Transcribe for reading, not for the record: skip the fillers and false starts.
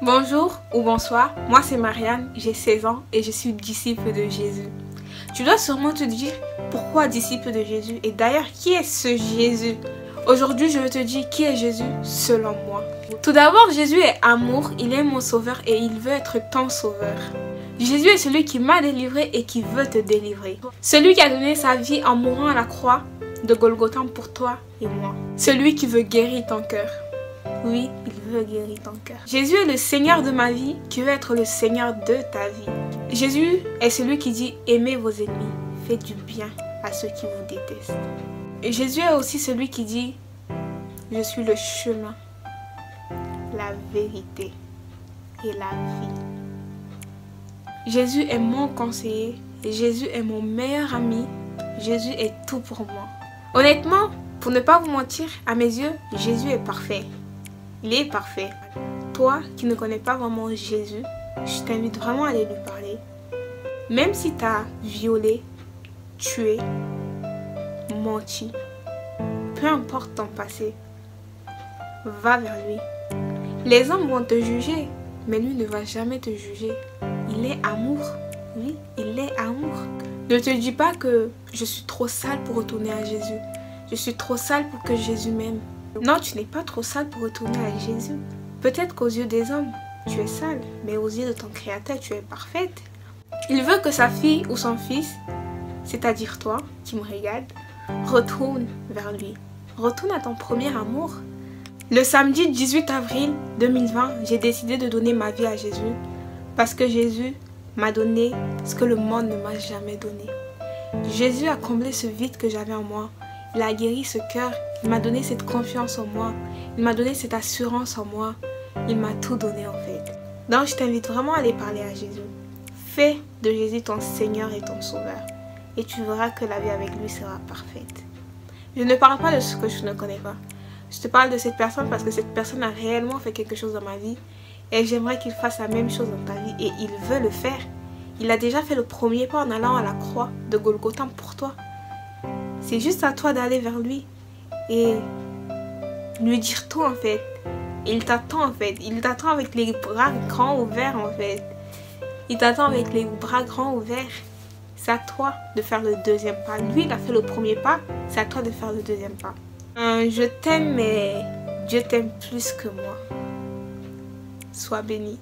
Bonjour ou bonsoir, moi c'est Marianne, j'ai 16 ans et je suis disciple de Jésus. Tu dois sûrement te dire pourquoi disciple de Jésus et d'ailleurs qui est ce Jésus? Aujourd'hui je veux te dire qui est Jésus selon moi. Tout d'abord, Jésus est amour, il est mon sauveur et il veut être ton sauveur. Jésus est celui qui m'a délivré et qui veut te délivrer. Celui qui a donné sa vie en mourant à la croix de Golgotha pour toi et moi. Celui qui veut guérir ton cœur. Oui, il veut guérir ton cœur. Jésus est le Seigneur de ma vie qui veut être le Seigneur de ta vie. Jésus est celui qui dit aimez vos ennemis, faites du bien à ceux qui vous détestent. Et Jésus est aussi celui qui dit je suis le chemin, la vérité et la vie. Jésus est mon conseiller, Jésus est mon meilleur ami, Jésus est tout pour moi. Honnêtement, pour ne pas vous mentir, à mes yeux, Jésus est parfait. Il est parfait. Toi qui ne connais pas vraiment Jésus, je t'invite vraiment à aller lui parler. Même si tu as violé, tué, menti, peu importe ton passé, va vers lui. Les hommes vont te juger, mais lui ne va jamais te juger. Il est amour. Oui, il est amour. Ne te dis pas que je suis trop sale pour retourner à Jésus. Je suis trop sale pour que Jésus m'aime. Non, tu n'es pas trop sale pour retourner à Jésus. Peut-être qu'aux yeux des hommes, tu es sale, mais aux yeux de ton Créateur, tu es parfaite. Il veut que sa fille ou son fils, c'est-à-dire toi qui me regarde, retourne vers lui. Retourne à ton premier amour. Le samedi 18 avril 2020, j'ai décidé de donner ma vie à Jésus parce que Jésus m'a donné ce que le monde ne m'a jamais donné. Jésus a comblé ce vide que j'avais en moi. Il a guéri ce cœur. Il m'a donné cette confiance en moi. Il m'a donné cette assurance en moi. Il m'a tout donné en fait. Donc je t'invite vraiment à aller parler à Jésus. Fais de Jésus ton Seigneur et ton Sauveur. Et tu verras que la vie avec lui sera parfaite. Je ne parle pas de ce que je ne connais pas. Je te parle de cette personne parce que cette personne a réellement fait quelque chose dans ma vie. Et j'aimerais qu'il fasse la même chose dans ta vie. Et il veut le faire. Il a déjà fait le premier pas en allant à la croix de Golgotha pour toi. C'est juste à toi d'aller vers lui et lui dire tout en fait. Il t'attend en fait. Il t'attend avec les bras grands ouverts en fait. Il t'attend avec les bras grands ouverts. C'est à toi de faire le deuxième pas. Lui, il a fait le premier pas. C'est à toi de faire le deuxième pas. Je t'aime mais Dieu t'aime plus que moi. Sois béni.